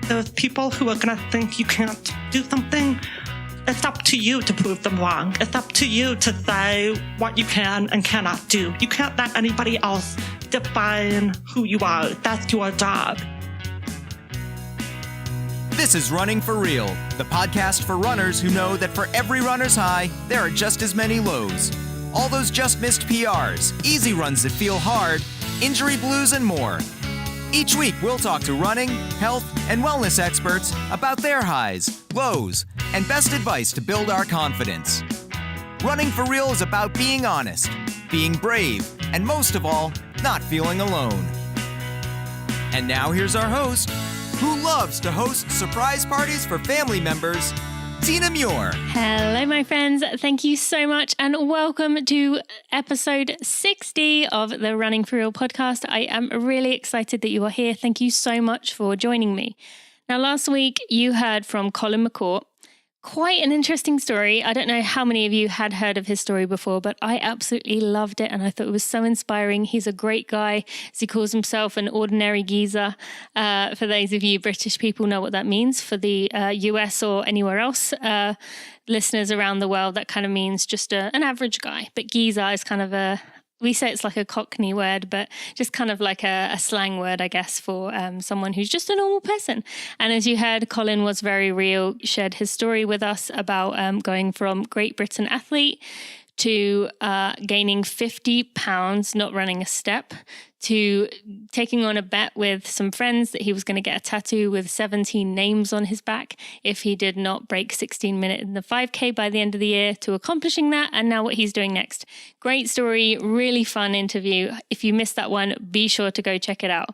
those people who are going to think you can't do something, it's up to you to prove them wrong. It's up to you to say what you can and cannot do. You can't let anybody else define who you are. That's your job. This is Running for Real, the podcast for runners who know that for every runner's high, there are just as many lows. All those just missed PRs, easy runs that feel hard, injury blues, and more. Each week, we'll talk to running, health, and wellness experts about their highs, lows, and best advice to build our confidence. Running for Real is about being honest, being brave, and most of all, not feeling alone. And now here's our host, who loves to host surprise parties for family members, Tina Muir. Hello, my friends. Thank you so much and welcome to episode 60 of the Running for Real podcast. I am really excited that you are here. Thank you so much for joining me. Now, last week you heard from Colin McCourt. Quite an interesting story. I don't know how many of you had heard of his story before, but I absolutely loved it and I thought it was so inspiring. He's a great guy, as he calls himself an ordinary geezer. For those of you British people know what that means. For the US or anywhere else, listeners around the world, that kind of means just an average guy. But geezer is kind of we say it's like a Cockney word, but just kind of like a slang word, I guess, for someone who's just a normal person. And as you heard, Colin was very real, shared his story with us about going from Great Britain athlete to gaining 50 pounds, not running a step, to taking on a bet with some friends that he was going to get a tattoo with 17 names on his back if he did not break 16 minutes in the 5K by the end of the year, to accomplishing that, and now what he's doing next. Great story, really fun interview. If you missed that one, be sure to go check it out.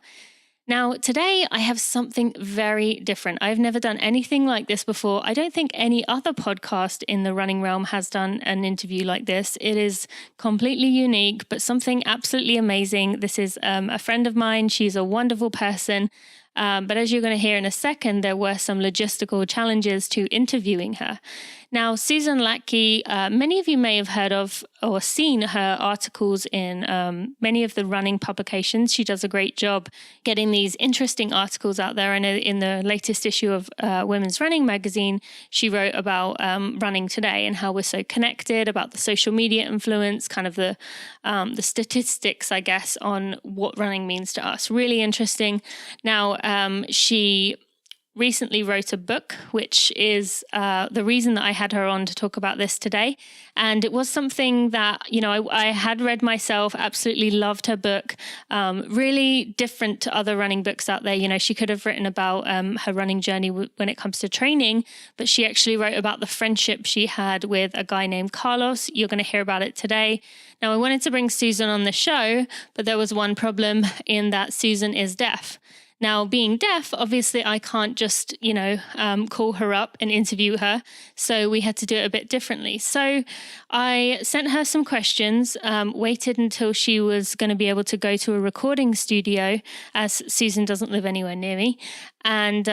Now, today I have something very different. I've never done anything like this before. I don't think any other podcast in the running realm has done an interview like this. It is completely unique, but something absolutely amazing. This is a friend of mine. She's a wonderful person. But as you're going to hear in a second, there were some logistical challenges to interviewing her. Now, Susan Lacke, many of you may have heard of or seen her articles in many of the running publications. She does a great job getting these interesting articles out there. And in the latest issue of Women's Running magazine, she wrote about running today and how we're so connected, about the social media influence, kind of the statistics, I guess, on what running means to us. Really interesting. Now, she recently wrote a book, which is the reason that I had her on to talk about this today. And it was something that, I had read myself, absolutely loved her book, really different to other running books out there. She could have written about her running journey when it comes to training, but she actually wrote about the friendship she had with a guy named Carlos. You're going to hear about it today. Now, I wanted to bring Susan on the show, but there was one problem in that Susan is deaf. Now, being deaf, obviously, I can't just, call her up and interview her. So we had to do it a bit differently. So I sent her some questions, waited until she was going to be able to go to a recording studio, as Susan doesn't live anywhere near me. And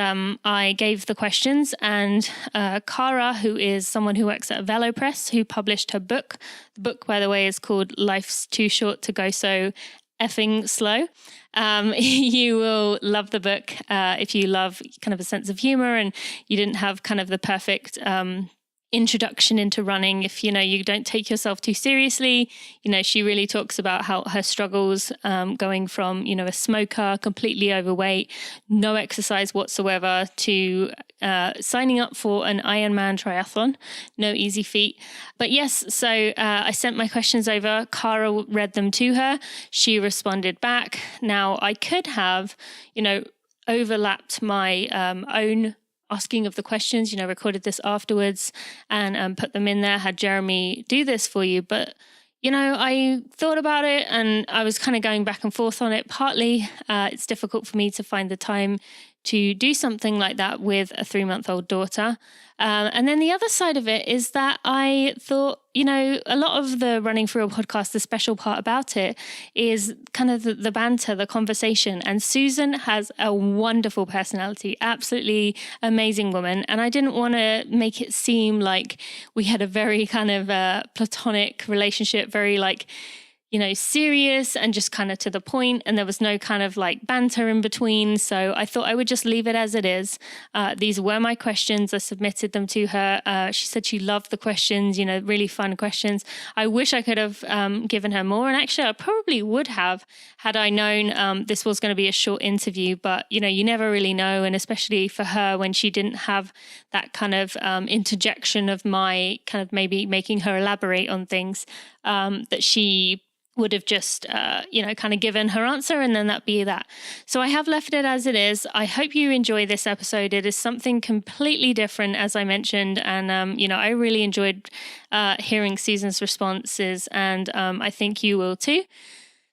I gave the questions, and Cara, who is someone who works at VeloPress, who published her book. The book, by the way, is called Life's Too Short to Go So Effing Slow. You will love the book if you love kind of a sense of humor and you didn't have kind of the perfect introduction into running. If, you don't take yourself too seriously, she really talks about how her struggles going from, a smoker, completely overweight, no exercise whatsoever, to signing up for an Ironman triathlon. No easy feat. But yes, so I sent my questions over. Cara read them to her. She responded back. Now, I could have, overlapped my own asking of the questions, recorded this afterwards and put them in there, had Jeremy do this for you. But, I thought about it and I was kind of going back and forth on it. Partly, it's difficult for me to find the time to do something like that with a 3-month-old daughter. And then the other side of it is that I thought, a lot of the Running for Real podcast, the special part about it is kind of the banter, the conversation. And Susan has a wonderful personality, absolutely amazing woman. And I didn't want to make it seem like we had a very kind of platonic relationship, very serious and just kind of to the point, and there was no kind of like banter in between. So I thought I would just leave it as it is. These were my questions. I submitted them to her. She said she loved the questions, really fun questions. I wish I could have given her more. And actually, I probably would have had I known this was going to be a short interview. But, you never really know. And especially for her, when she didn't have that kind of interjection of my kind of maybe making her elaborate on things, that she would have just, kind of given her answer, and then that'd be that. So I have left it as it is. I hope you enjoy this episode. It is something completely different, as I mentioned. And, I really enjoyed hearing Susan's responses, and I think you will too.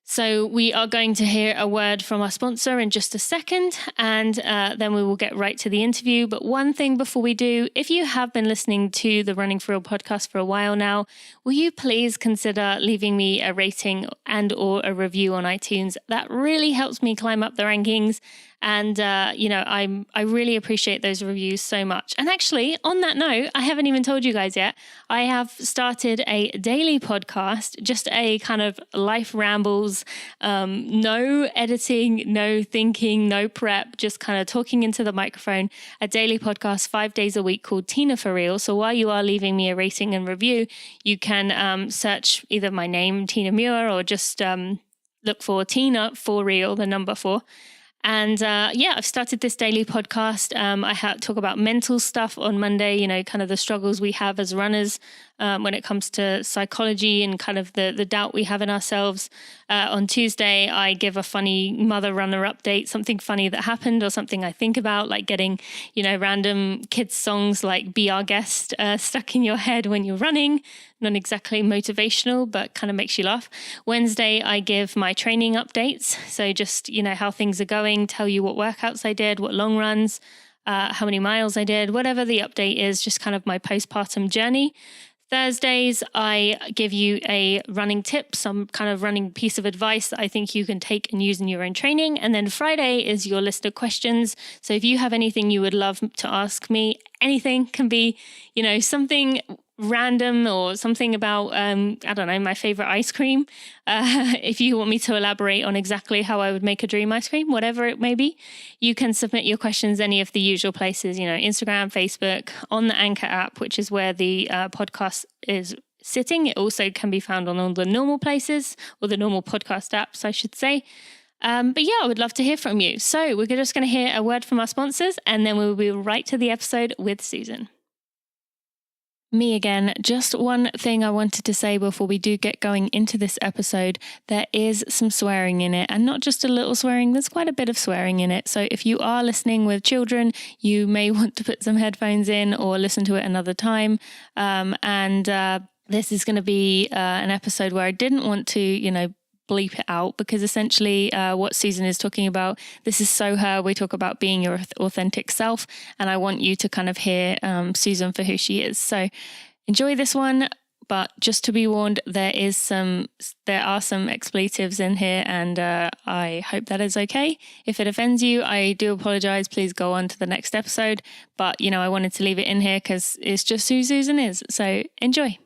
So we are going to hear a word from our sponsor in just a second, and then we will get right to the interview. But one thing before we do, if you have been listening to the Running for Real podcast for a while now, will you please consider leaving me a rating and or a review on iTunes? That really helps me climb up the rankings. And, I really appreciate those reviews so much. And actually, on that note, I haven't even told you guys yet, I have started a daily podcast, just a kind of life rambles, no editing, no thinking, no prep, just kind of talking into the microphone, a daily podcast 5 days a week called Tina for Real. So while you are leaving me a rating and review, you can search either my name, Tina Muir, or just look for Tina for Real, the number 4. And I've started this daily podcast. I talk about mental stuff on Monday, kind of the struggles we have as runners when it comes to psychology and kind of the doubt we have in ourselves. On Tuesday, I give a funny mother runner update, something funny that happened or something I think about, like getting, random kids songs like Be Our Guest stuck in your head when you're running. Not exactly motivational, but kind of makes you laugh. Wednesday, I give my training updates. So just, how things are going, tell you what workouts I did, what long runs, how many miles I did, whatever the update is, just kind of my postpartum journey. Thursdays, I give you a running tip, some kind of running piece of advice that I think you can take and use in your own training. And then Friday is your list of questions. So if you have anything you would love to ask me, anything can be, something random or something about, my favorite ice cream. If you want me to elaborate on exactly how I would make a dream ice cream, whatever it may be, you can submit your questions any of the usual places, Instagram, Facebook, on the Anchor app, which is where the podcast is sitting. It also can be found on all the normal places, or the normal podcast apps, I should say. I would love to hear from you. So we're just going to hear a word from our sponsors, and then we'll be right to the episode with Susan. Me again. Just one thing I wanted to say before we do get going into this episode. There is some swearing in it, and not just a little swearing, there's quite a bit of swearing in it. So if you are listening with children, you may want to put some headphones in or listen to it another time. This is going to be an episode where I didn't want to, bleep it out, because essentially what Susan is talking about, this is so her. We talk about being your authentic self, and I want you to kind of hear Susan for who she is. So enjoy this one, but just to be warned, there are some expletives in here, and I hope that is okay. If it offends you, I do apologize. Please go on to the next episode. But I wanted to leave it in here because it's just who Susan is. So enjoy.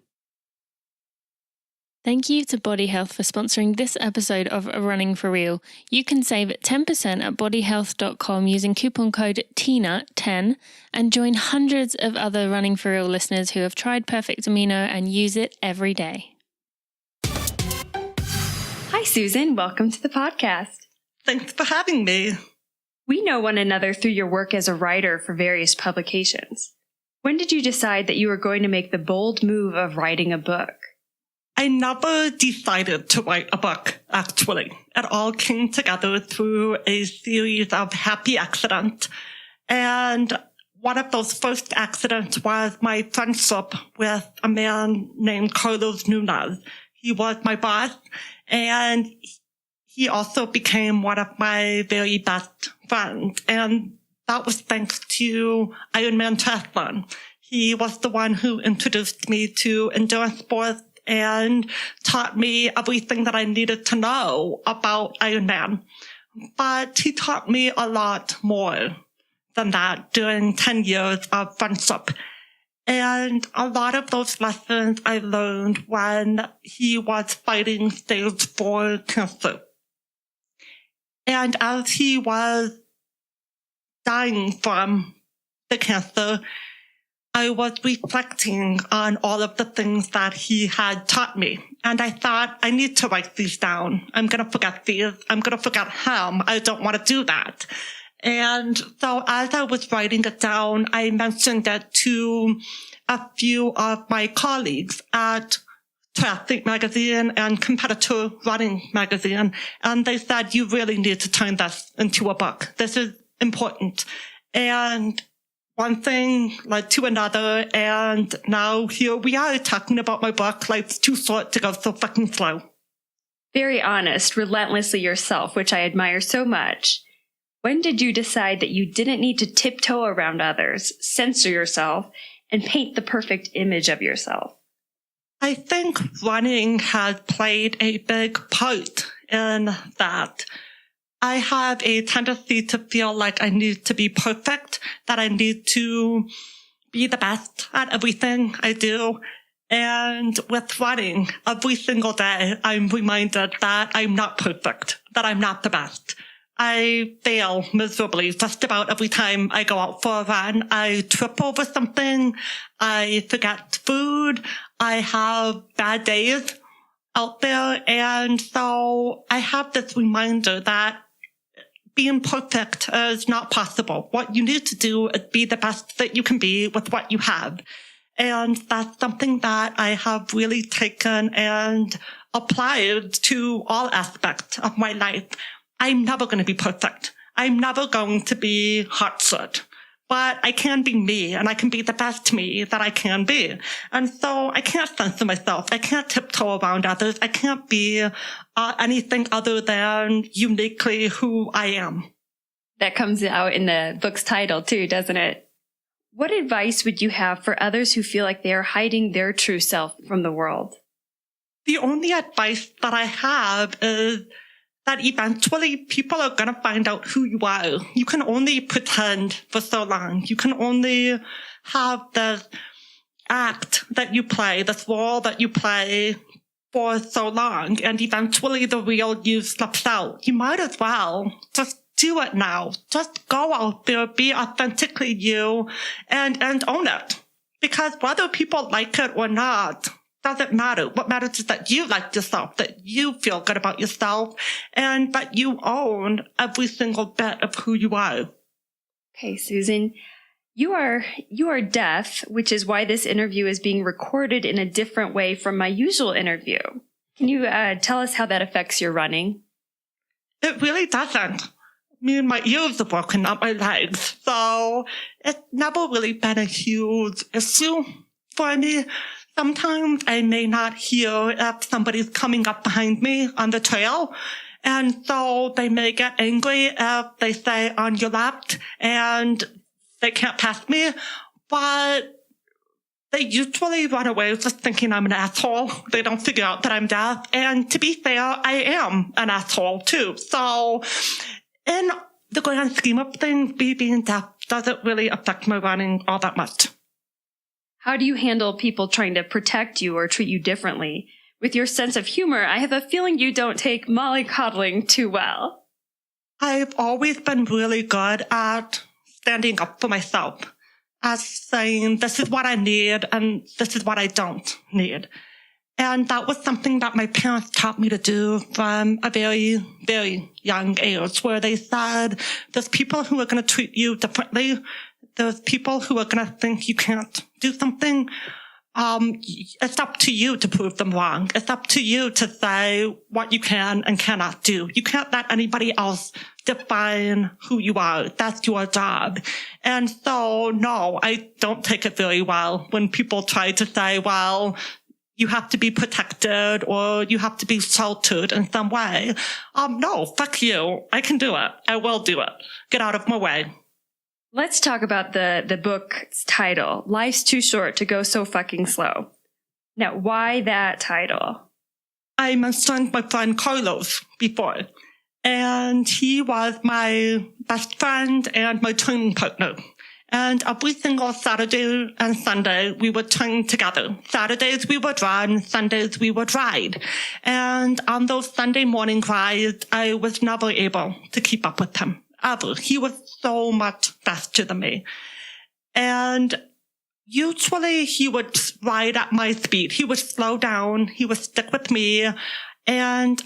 Thank you to Body Health for sponsoring this episode of Running for Real. You can save 10% at bodyhealth.com using coupon code TINA10 and join hundreds of other Running for Real listeners who have tried Perfect Amino and use it every day. Hi, Susan. Welcome to the podcast. Thanks for having me. We know one another through your work as a writer for various publications. When did you decide that you were going to make the bold move of writing a book? I never decided to write a book, actually. It all came together through a series of happy accidents. And one of those first accidents was my friendship with a man named Carlos Nunez. He was my boss, and he also became one of my very best friends. And that was thanks to Ironman Triathlon. He was the one who introduced me to endurance sports and taught me everything that I needed to know about Ironman. But he taught me a lot more than that during 10 years of friendship. And a lot of those lessons I learned when he was fighting stage 4 cancer. And as he was dying from the cancer, I was reflecting on all of the things that he had taught me. And I thought, I need to write these down. I'm going to forget these. I'm going to forget him. I don't want to do that. And so as I was writing it down, I mentioned it to a few of my colleagues at Triathlete Magazine and Competitor Running Magazine. And they said, you really need to turn this into a book. This is important. And one thing led to another. And now here we are talking about my book, Life's Too Short to Go So Fucking Slow. Very honest, relentlessly yourself, which I admire so much. When did you decide that you didn't need to tiptoe around others, censor yourself, and paint the perfect image of yourself? I think running has played a big part in that. I have a tendency to feel like I need to be perfect, that I need to be the best at everything I do. And with running, every single day, I'm reminded that I'm not perfect, that I'm not the best. I fail miserably just about every time I go out for a run. I trip over something. I forget food. I have bad days out there. And so I have this reminder that being perfect is not possible. What you need to do is be the best that you can be with what you have. And that's something that I have really taken and applied to all aspects of my life. I'm never going to be perfect. I'm never going to be hot-shot. But I can be me, and I can be the best me that I can be. And so I can't censor myself. I can't tiptoe around others. I can't be anything other than uniquely who I am. That comes out in the book's title, too, doesn't it? What advice would you have for others who feel like they are hiding their true self from the world? The only advice that I have is that eventually people are going to find out who you are. You can only pretend for so long. You can only have this act that you play, this role that you play for so long. And eventually the real you slips out. You might as well just do it now. Just go out there, be authentically you, and own it. Because whether people like it or not doesn't matter. What matters is that you like yourself, that you feel good about yourself, and that you own every single bit of who you are. Okay, Susan, you are deaf, which is why this interview is being recorded in a different way from my usual interview. Can you tell us how that affects your running? It really doesn't. I mean, my ears are broken, not my legs, so it's never really been a huge issue for me. Sometimes I may not hear if somebody's coming up behind me on the trail. And so they may get angry if they say on your left and they can't pass me. But they usually run away just thinking I'm an asshole. They don't figure out that I'm deaf. And to be fair, I am an asshole too. So in the grand scheme of things, me being deaf doesn't really affect my running all that much. How do you handle people trying to protect you or treat you differently? With your sense of humor, I have a feeling you don't take mollycoddling too well. I've always been really good at standing up for myself, as saying this is what I need and this is what I don't need. And that was something that my parents taught me to do from a very, very young age, where they said there's people who are going to treat you differently. There's people who are going to think you can't do something. It's up to you to prove them wrong. It's up to you to say what you can and cannot do. You can't let anybody else define who you are. That's your job. And so, no, I don't take it very well when people try to say, well, you have to be protected or you have to be sheltered in some way. No, fuck you. I can do it. I will do it. Get out of my way. Let's talk about the book's title, Life's Too Short to Go So Fucking Slow. Now, why that title? I mentioned my friend Carlos before, and he was my best friend and my training partner. And every single Saturday and Sunday, we would train together. Saturdays we would run, Sundays we would ride. And on those Sunday morning rides, I was never able to keep up with him, ever. He was so much faster than me. And usually he would ride at my speed. He would slow down. He would stick with me. And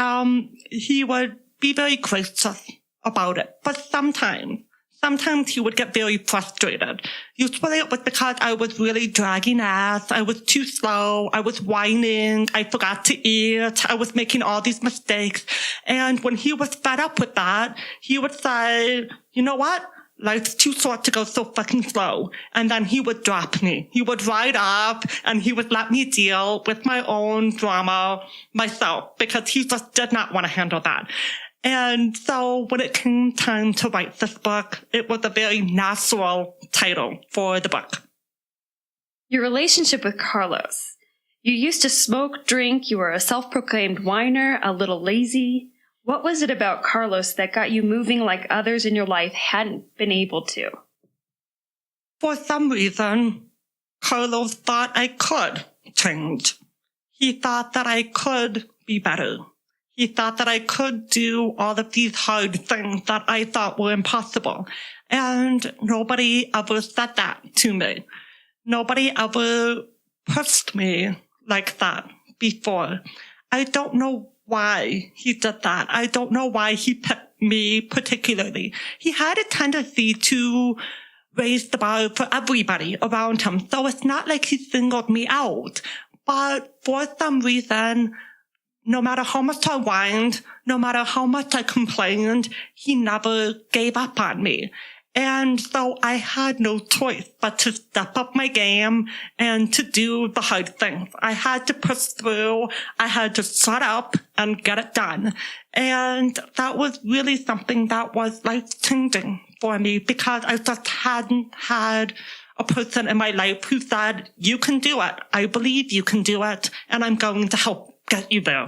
he would be very gracious about it. But sometimes he would get very frustrated. Usually it was because I was really dragging ass. I was too slow. I was whining. I forgot to eat. I was making all these mistakes. And when he was fed up with that, he would say, you know what? Life's too short to go so fucking slow. And then he would drop me. He would ride up and he would let me deal with my own drama myself because he just did not want to handle that. And so when it came time to write this book, it was a very natural title for the book. Your relationship with Carlos. You used to smoke, drink, you were a self-proclaimed whiner, a little lazy. What was it about Carlos that got you moving like others in your life hadn't been able to? For some reason, Carlos thought I could change. He thought that I could be better. He thought that I could do all of these hard things that I thought were impossible. And nobody ever said that to me. Nobody ever pushed me like that before. I don't know why he did that. I don't know why he picked me particularly. He had a tendency to raise the bar for everybody around him. So it's not like he singled me out. But for some reason, no matter how much I whined, no matter how much I complained, he never gave up on me. And so I had no choice but to step up my game and to do the hard things. I had to push through. I had to shut up and get it done. And that was really something that was life-changing for me because I just hadn't had a person in my life who said, you can do it. I believe you can do it. And I'm going to help get you there.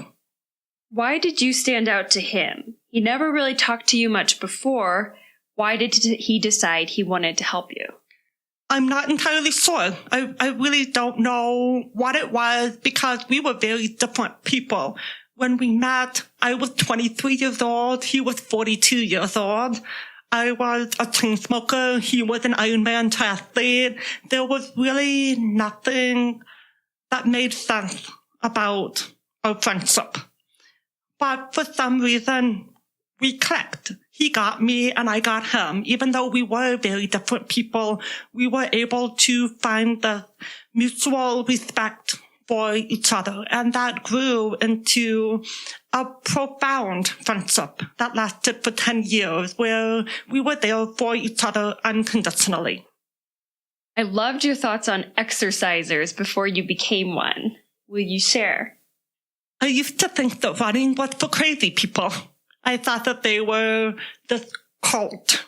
Why did you stand out to him? He never really talked to you much before. Why did he decide he wanted to help you? I'm not entirely sure. I really don't know what it was because we were very different people. When we met, I was 23 years old. He was 42 years old. I was a chain smoker. He was an Ironman triathlete. There was really nothing that made sense about our friendship. But for some reason, we clicked. He got me and I got him. Even though we were very different people, we were able to find the mutual respect for each other. And that grew into a profound friendship that lasted for 10 years, where we were there for each other unconditionally. I loved your thoughts on exercisers before you became one. Will you share? I used to think that running was for crazy people. I thought that they were this cult.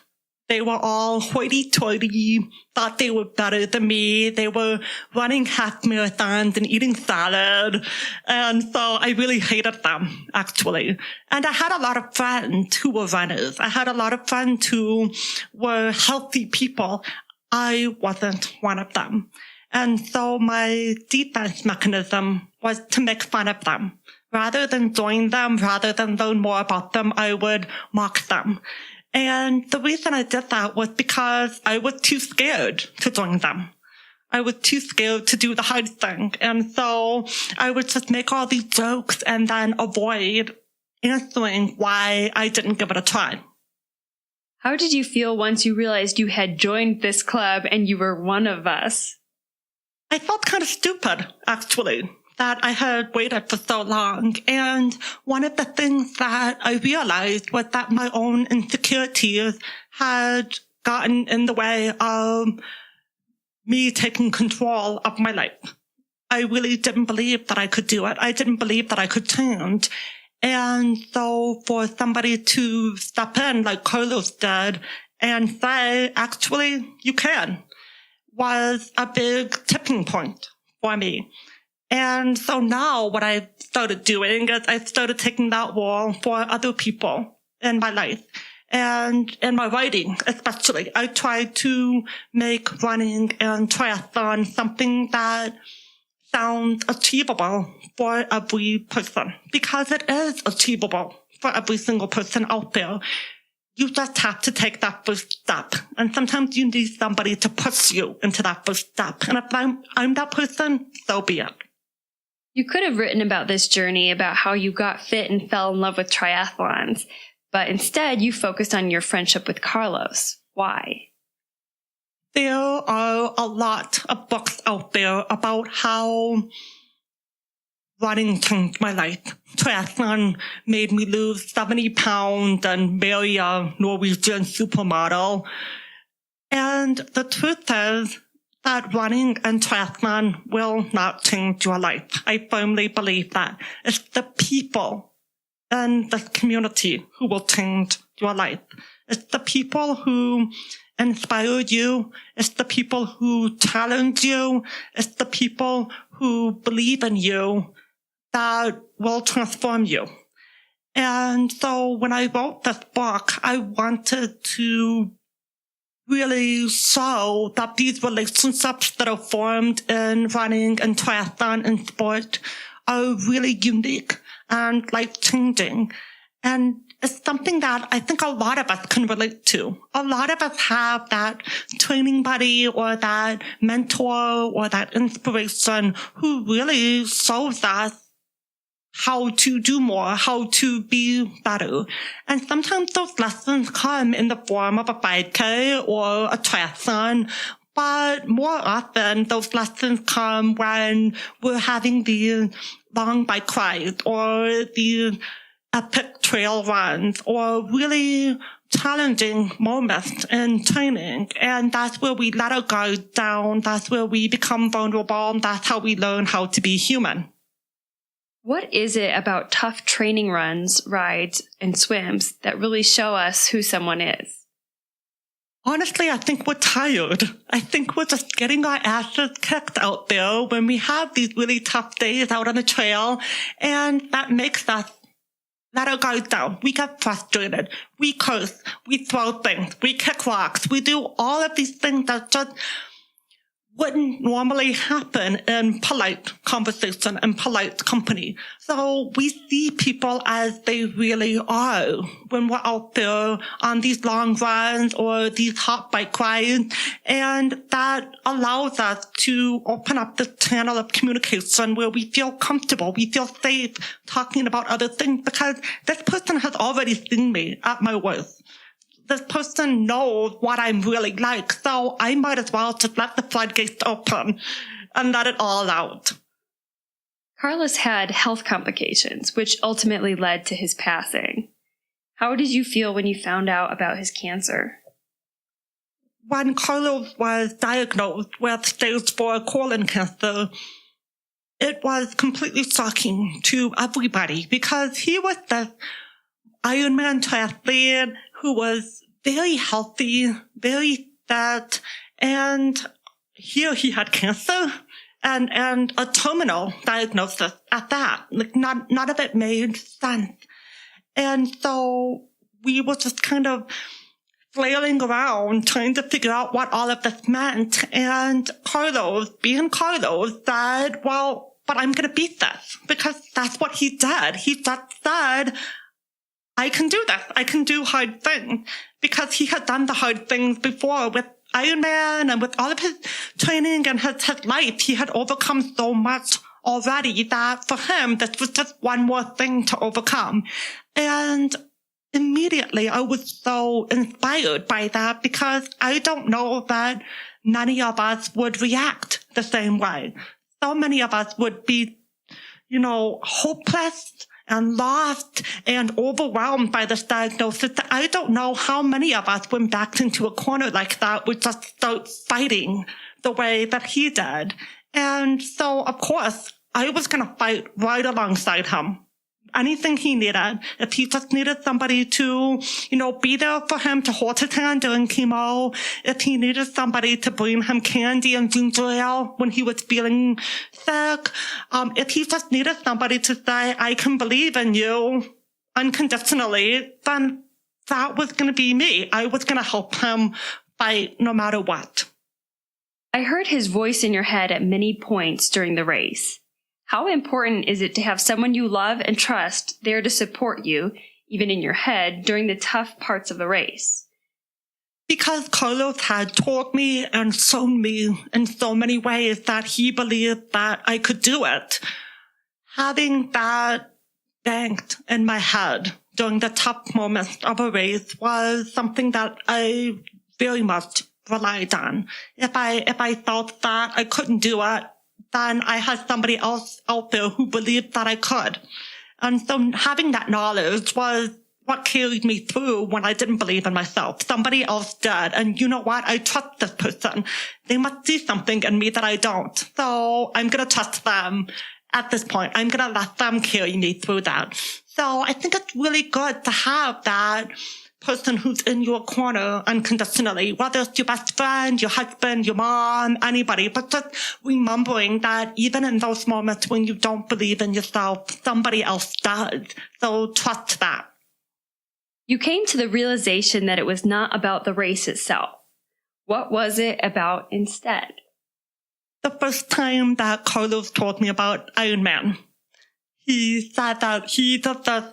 They were all hoity-toity, thought they were better than me. They were running half marathons and eating salad. And so I really hated them, actually. And I had a lot of friends who were runners. I had a lot of friends who were healthy people. I wasn't one of them. And so my defense mechanism was to make fun of them. Rather than join them, rather than learn more about them, I would mock them. And the reason I did that was because I was too scared to join them. I was too scared to do the hard thing. And so I would just make all these jokes and then avoid answering why I didn't give it a try. How did you feel once you realized you had joined this club and you were one of us? I felt kind of stupid, actually, that I had waited for so long. And one of the things that I realized was that my own insecurities had gotten in the way of me taking control of my life. I really didn't believe that I could do it. I didn't believe that I could change. And so for somebody to step in like Carlos did and say, actually, you can, was a big tipping point for me. And so now what I started doing is I started taking that role for other people in my life. And in my writing, especially, I try to make running and triathlon something that sounds achievable for every person, because it is achievable for every single person out there. You just have to take that first step. And sometimes you need somebody to push you into that first step. And if I'm that person, so be it. You could have written about this journey, about how you got fit and fell in love with triathlons, but instead you focused on your friendship with Carlos. Why? There are a lot of books out there about how running changed my life. Triathlon made me lose 70 pounds and marry a Norwegian supermodel. And the truth is that running and triathlon will not change your life. I firmly believe that. It's the people in this community who will change your life. It's the people who inspire you. It's the people who challenge you. It's the people who believe in you that will transform you. And so when I wrote this book, I wanted to really show that these relationships that are formed in running and triathlon and sport are really unique and life-changing. And it's something that I think a lot of us can relate to. A lot of us have that training buddy or that mentor or that inspiration who really shows us how to do more, how to be better. And sometimes those lessons come in the form of a 5K or a triathlon, but more often those lessons come when we're having the long bike rides or the epic trail runs or really challenging moments in training. And that's where we let our guard down. That's where we become vulnerable. And that's how we learn how to be human. What is it about tough training runs, rides, and swims that really show us who someone is? Honestly, I think we're tired. I think we're just getting our asses kicked out there when we have these really tough days out on the trail, and that makes us let our guard down. We get frustrated. We curse. We throw things. We kick rocks. We do all of these things that just wouldn't normally happen in polite conversation and polite company. So we see people as they really are when we're out there on these long runs or these hot bike rides. And that allows us to open up this channel of communication where we feel comfortable, we feel safe talking about other things, because this person has already seen me at my worst. This person knows what I'm really like, so I might as well just let the floodgates open and let it all out. Carlos had health complications, which ultimately led to his passing. How did you feel when you found out about his cancer? When Carlos was diagnosed with stage 4 colon cancer, it was completely shocking to everybody, because he was this Ironman triathlete who was very healthy, very fit, and here he had cancer and a terminal diagnosis at that. Like none of it made sense. And so we were just kind of flailing around trying to figure out what all of this meant. And Carlos, being Carlos, said, well, but I'm going to beat this, because that's what he did. He just said, I can do this. I can do hard things, because he had done the hard things before with Ironman and with all of his training and his life. He had overcome so much already that for him, this was just one more thing to overcome. And immediately I was so inspired by that, because I don't know that many of us would react the same way. So many of us would be, hopeless and lost and overwhelmed by this diagnosis. I don't know how many of us, when backed into a corner like that, would just start fighting the way that he did. And so, of course, I was going to fight right alongside him. Anything he needed. If he just needed somebody to, be there for him to hold his hand during chemo. If he needed somebody to bring him candy and ginger ale when he was feeling sick. If he just needed somebody to say, I can believe in you unconditionally, then that was going to be me. I was going to help him fight no matter what. I heard his voice in your head at many points during the race. How important is it to have someone you love and trust there to support you, even in your head, during the tough parts of the race? Because Carlos had told me and shown me in so many ways that he believed that I could do it. Having that banked in my head during the tough moments of a race was something that I very much relied on. If I felt that I couldn't do it, then I had somebody else out there who believed that I could. And so having that knowledge was what carried me through when I didn't believe in myself. Somebody else did. And you know what? I trust this person. They must see something in me that I don't. So I'm going to trust them at this point. I'm going to let them carry me through that. So I think it's really good to have that person who's in your corner unconditionally, whether it's your best friend, your husband, your mom, anybody, but just remembering that even in those moments when you don't believe in yourself, somebody else does. So trust that. You came to the realization that it was not about the race itself. What was it about instead? The first time that Carlos told me about Ironman, he said that he did this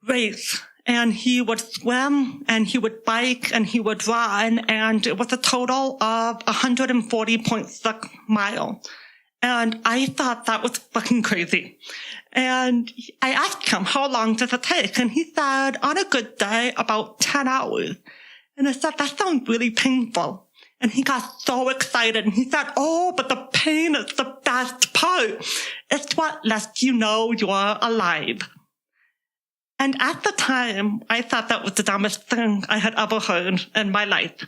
race and he would swim and he would bike and he would run, and it was a total of 140.6 miles. And I thought that was fucking crazy. And I asked him, how long does it take? And he said, on a good day, about 10 hours. And I said, that sounds really painful. And he got so excited. And he said, oh, but the pain is the best part. It's what lets you know you're alive. And at the time, I thought that was the dumbest thing I had ever heard in my life.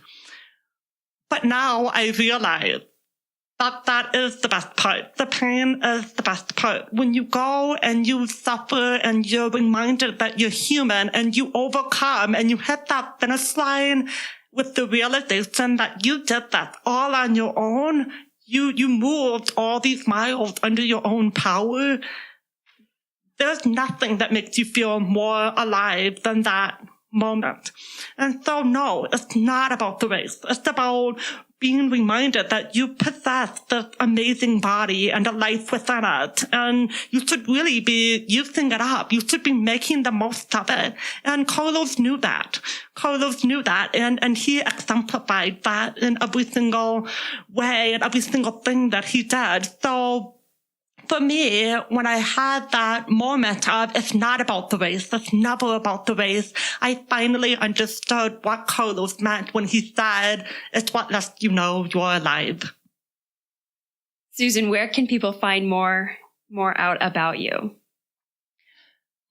But now I realize that is the best part. The pain is the best part. When you go and you suffer and you're reminded that you're human and you overcome and you hit that finish line with the realization that you did that all on your own, you moved all these miles under your own power. There's nothing that makes you feel more alive than that moment. And so, no, it's not about the race. It's about being reminded that you possess this amazing body and a life within it. And you should really be using it up. You should be making the most of it. And Carlos knew that. And he exemplified that in every single way and every single thing that he did. So, for me, when I had that moment of it's not about the race, it's never about the race, I finally understood what Carlos meant when he said, it's what lets you know you're alive. Susan, where can people find more out about you?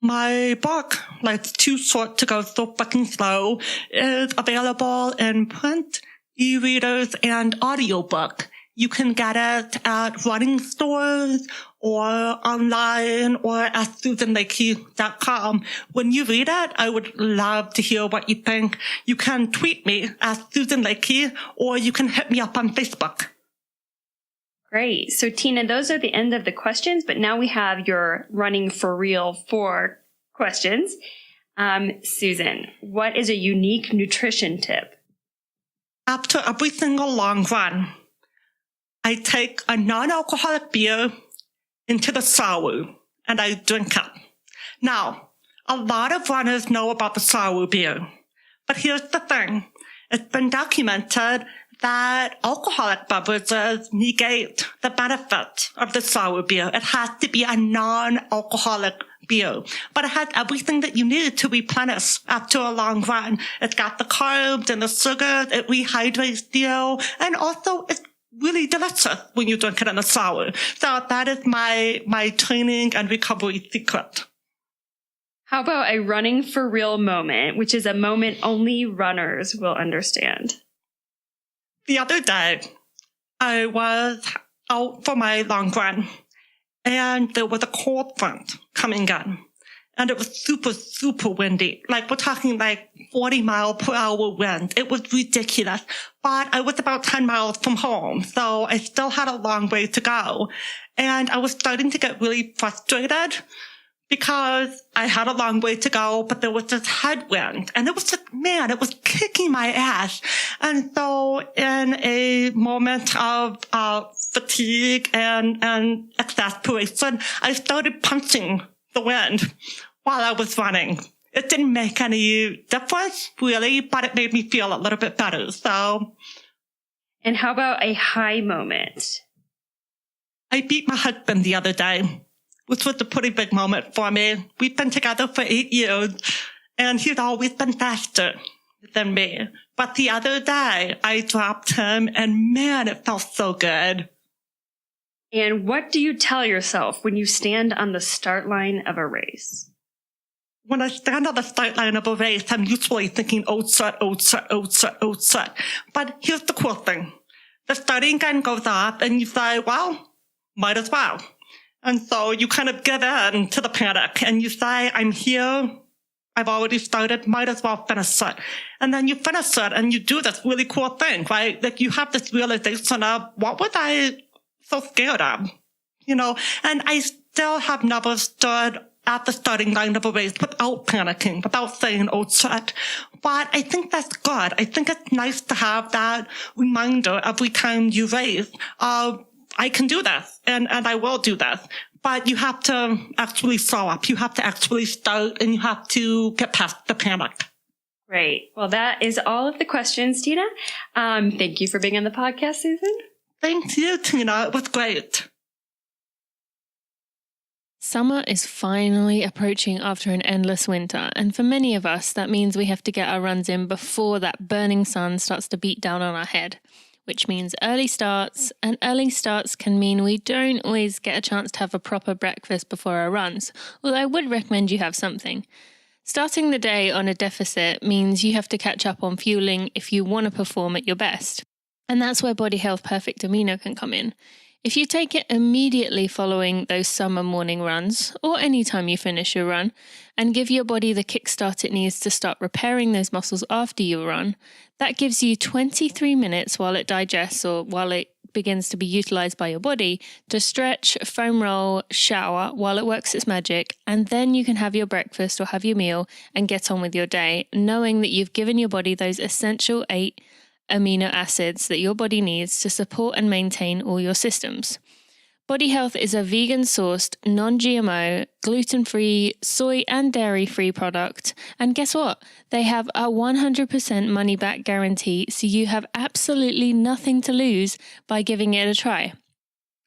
My book, Life's Too Short to Go So Fucking Slow, is available in print, e-readers, and audiobook. You can get it at running stores or online or at susanlacke.com. When you read it, I would love to hear what you think. You can tweet me at Susan Lacke, or you can hit me up on Facebook. Great. So Tina, those are the end of the questions, but now we have your Running for Real 4 questions. Susan, what is a unique nutrition tip? After every single long run, I take a non-alcoholic beer into the shower and I drink it. Now, a lot of runners know about the shower beer, but here's the thing. It's been documented that alcoholic beverages negate the benefit of the shower beer. It has to be a non-alcoholic beer, but it has everything that you need to replenish after a long run. It's got the carbs and the sugars, it rehydrates you, and also it's really delicious when you drink it in the shower. So that is my training and recovery secret. How about a running for real moment, which is a moment only runners will understand? The other day, I was out for my long run, and there was a cold front coming in. And it was super, super windy. Like, we're talking like 40 mile per hour wind. It was ridiculous. But I was about 10 miles from home, so I still had a long way to go. And I was starting to get really frustrated because I had a long way to go, but there was this headwind, and it was just, man, it was kicking my ass. And so in a moment of fatigue and exasperation, I started punching the wind while I was running. It didn't make any difference, really, but it made me feel a little bit better. So. And how about a high moment? I beat my husband the other day, which was a pretty big moment for me. We've been together for 8 years, and he's always been faster than me. But the other day, I dropped him, and man, it felt so good. And what do you tell yourself when you stand on the start line of a race? When I stand on the start line of a race, I'm usually thinking, oh, shit, oh, shit, oh, shit, oh, shit. But here's the cool thing. The starting gun goes off, and you say, well, might as well. And so you kind of give in to the panic, and you say, I'm here. I've already started. Might as well finish it. And then you finish it, and you do this really cool thing, right? Like you have this realization of, what was I so scared of? You know, and I still have never stood at the starting line of a race without panicking, without saying, oh, shit. But I think that's good. I think it's nice to have that reminder every time you race of, I can do this, and I will do this. But you have to actually show up. You have to actually start, and you have to get past the panic. Great. Well, that is all of the questions, Tina. Thank you for being on the podcast, Susan. Thank you, Tina. It was great. Summer is finally approaching after an endless winter, and for many of us, that means we have to get our runs in before that burning sun starts to beat down on our head, which means early starts, and early starts can mean we don't always get a chance to have a proper breakfast before our runs, although I would recommend you have something. Starting the day on a deficit means you have to catch up on fueling if you want to perform at your best, and that's where Body Health Perfect Amino can come in. If you take it immediately following those summer morning runs, or any time you finish your run, and give your body the kickstart it needs to start repairing those muscles after you run, that gives you 23 minutes while it digests or while it begins to be utilized by your body to stretch, foam roll, shower while it works its magic, and then you can have your breakfast or have your meal and get on with your day, knowing that you've given your body those essential 8 amino acids that your body needs to support and maintain all your systems. Body Health is a vegan-sourced, non-GMO, gluten-free, soy and dairy-free product. And guess what? They have a 100% money-back guarantee, so you have absolutely nothing to lose by giving it a try.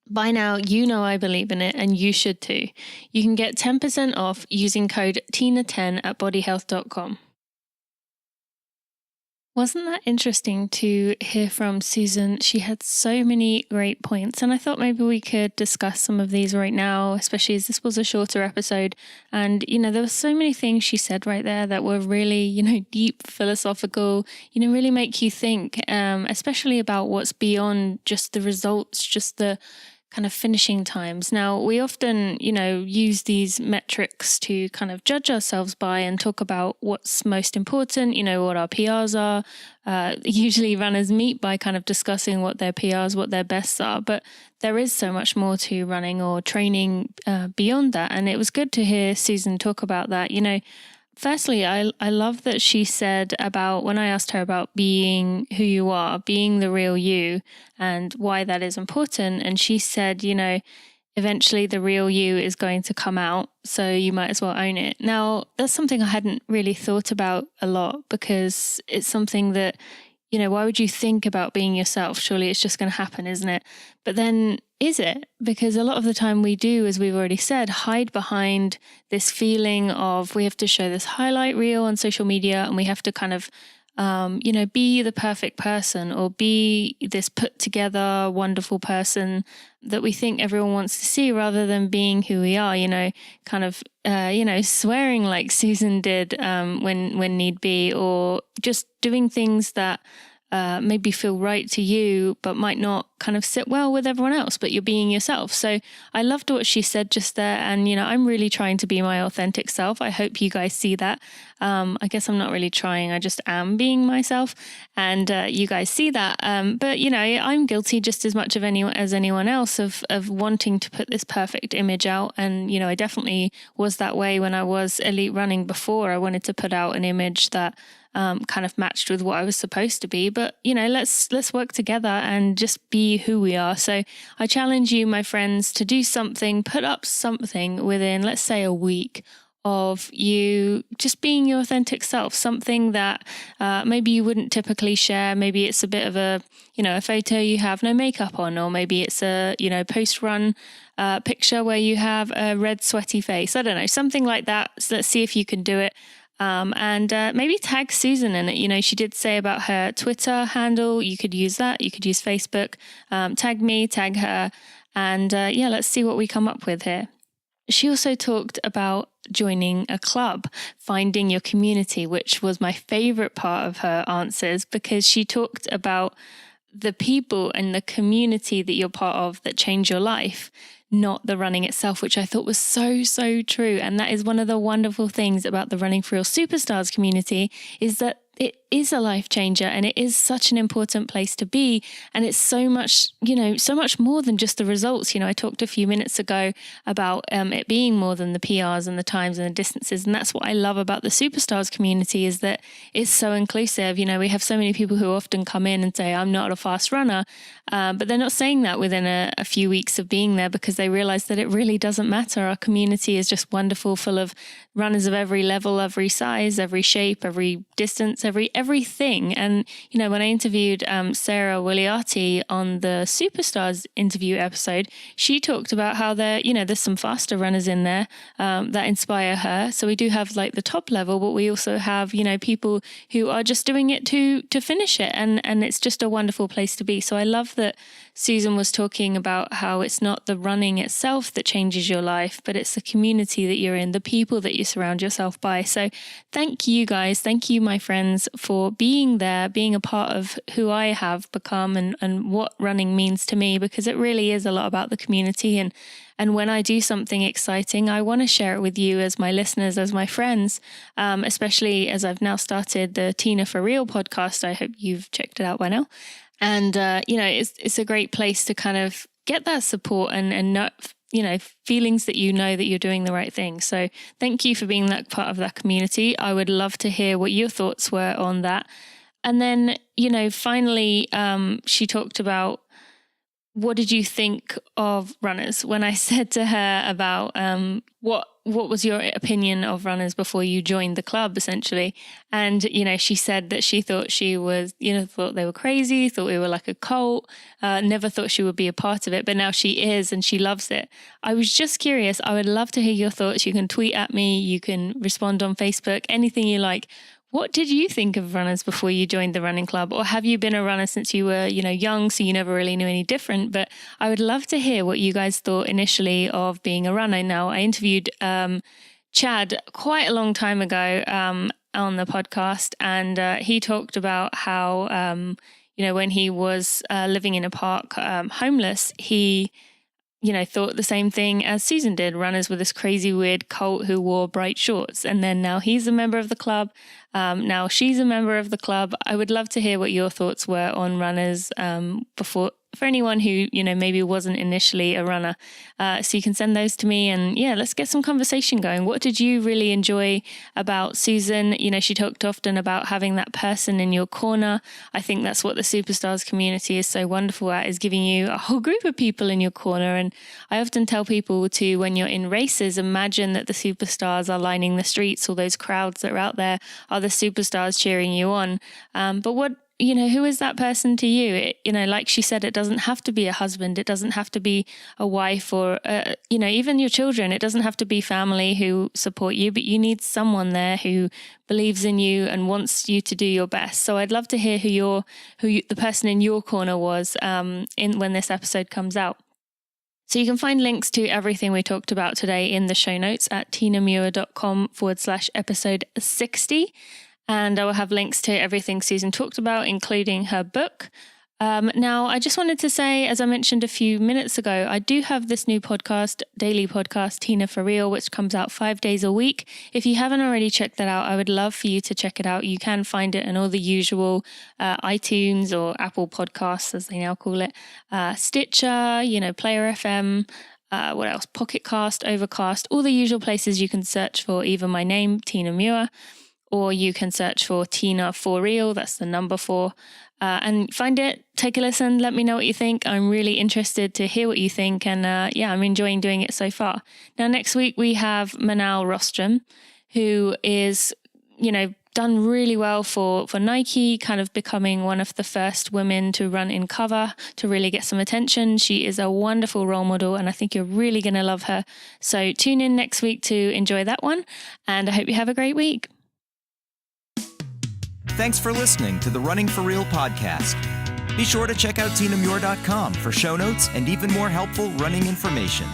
By now, you know I believe in it, and you should too. You can get 10% off using code TINA10 at bodyhealth.com. Wasn't that interesting to hear from Susan? She had so many great points, and I thought maybe we could discuss some of these right now, especially as this was a shorter episode. And, there were so many things she said right there that were really, deep, philosophical, really make you think, especially about what's beyond just the results, just the kind of finishing times. Now, we often, use these metrics to kind of judge ourselves by and talk about what's most important, what our PRs are. Usually runners meet by kind of discussing what their PRs, what their bests are. But there is so much more to running or training beyond that. And it was good to hear Susan talk about that. Firstly, I love that she said about, when I asked her about being who you are, being the real you, and why that is important. And she said, eventually the real you is going to come out, so you might as well own it. Now, that's something I hadn't really thought about a lot, because it's something that, why would you think about being yourself? Surely it's just going to happen, isn't it? But then, is it? Because a lot of the time we do, as we've already said, hide behind this feeling of we have to show this highlight reel on social media, and we have to kind of, be the perfect person or be this put together, wonderful person that we think everyone wants to see, rather than being who we are, kind of, swearing like Susan did when need be, or just doing things that maybe feel right to you, but might not kind of sit well with everyone else, but you're being yourself. So I loved what she said just there. And, I'm really trying to be my authentic self. I hope you guys see that. I guess I'm not really trying. I just am being myself, and you guys see that. But, I'm guilty just as much as anyone else of wanting to put this perfect image out. And, I definitely was that way when I was elite running before. I wanted to put out an image that kind of matched with what I was supposed to be. But, let's work together and just be who we are. So I challenge you, my friends, to do something, put up something within, let's say, a week of you just being your authentic self, something that maybe you wouldn't typically share. Maybe it's a bit of a photo you have no makeup on, or maybe it's a, post-run picture where you have a red sweaty face. I don't know, something like that. So let's see if you can do it. And maybe tag Susan in it. She did say about her Twitter handle, you could use that. You could use Facebook, tag me, tag her. And let's see what we come up with here. She also talked about joining a club, finding your community, which was my favorite part of her answers, because she talked about the people and the community that you're part of that change your life, not the running itself, which I thought was so, so true. And that is one of the wonderful things about the Running for Real Superstars community, is that it is a life changer, and it is such an important place to be. And it's so much, so much more than just the results. I talked a few minutes ago about it being more than the PRs and the times and the distances. And that's what I love about the Superstars community, is that it's so inclusive. We have so many people who often come in and say, I'm not a fast runner. But they're not saying that within a few weeks of being there, because they realize that it really doesn't matter. Our community is just wonderful, full of runners of every level, every size, every shape, every distance, everything. And, when I interviewed Sarah Williati on the Superstars interview episode, she talked about how there's some faster runners in there that inspire her. So we do have like the top level, but we also have, people who are just doing it to finish it. And it's just a wonderful place to be. So I love that Susan was talking about how it's not the running itself that changes your life, but it's the community that you're in, the people that you surround yourself by. So thank you guys. Thank you, my friends, for being there, being a part of who I have become and what running means to me, because it really is a lot about the community. And when I do something exciting, I want to share it with you as my listeners, as my friends, especially as I've now started the Tina for Real podcast. I hope you've checked it out by now. And, it's a great place to kind of get that support and not, feelings that that you're doing the right thing. So thank you for being that part of that community. I would love to hear what your thoughts were on that. And then, finally, she talked about, what did you think of runners? When I said to her about what was your opinion of runners before you joined the club, essentially. And, she said that she thought thought they were crazy, thought we were like a cult, never thought she would be a part of it, but now she is and she loves it. I was just curious. I would love to hear your thoughts. You can tweet at me, you can respond on Facebook, anything you like. What did you think of runners before you joined the running club? Or have you been a runner since you were, young, so you never really knew any different? But I would love to hear what you guys thought initially of being a runner. Now, I interviewed Chad quite a long time ago on the podcast, and he talked about how, when he was living in a park homeless, he thought the same thing as Susan did. Runners were this crazy, weird cult who wore bright shorts. And then now he's a member of the club. Now she's a member of the club. I would love to hear what your thoughts were on runners before, for anyone who, maybe wasn't initially a runner. So you can send those to me, and let's get some conversation going. What did you really enjoy about Susan? She talked often about having that person in your corner. I think that's what the Superstars community is so wonderful at, is giving you a whole group of people in your corner. And I often tell people to, when you're in races, imagine that the superstars are lining the streets. All those crowds that are out there are the superstars cheering you on. But what, who is that person to you? Like she said, it doesn't have to be a husband. It doesn't have to be a wife or, even your children. It doesn't have to be family who support you, but you need someone there who believes in you and wants you to do your best. So I'd love to hear who the person in your corner was when this episode comes out. So you can find links to everything we talked about today in the show notes at tinamuir.com/episode 60. And I will have links to everything Susan talked about, including her book. Now, I just wanted to say, as I mentioned a few minutes ago, I do have this new podcast, daily podcast, Tina for Real, which comes out 5 days a week. If you haven't already checked that out, I would love for you to check it out. You can find it in all the usual iTunes or Apple Podcasts, as they now call it, Stitcher, Player FM, what else? Pocket Cast, Overcast, all the usual places you can search for either my name, Tina Muir, or you can search for Tina for Real, that's the number 4, and find it, take a listen, let me know what you think. I'm really interested to hear what you think, and I'm enjoying doing it so far. Now, next week we have Manal Rostrom, who is, done really well for Nike, kind of becoming one of the first women to run in cover, to really get some attention. She is a wonderful role model, and I think you're really going to love her. So tune in next week to enjoy that one, and I hope you have a great week. Thanks for listening to the Running for Real podcast. Be sure to check out tinamuir.com for show notes and even more helpful running information.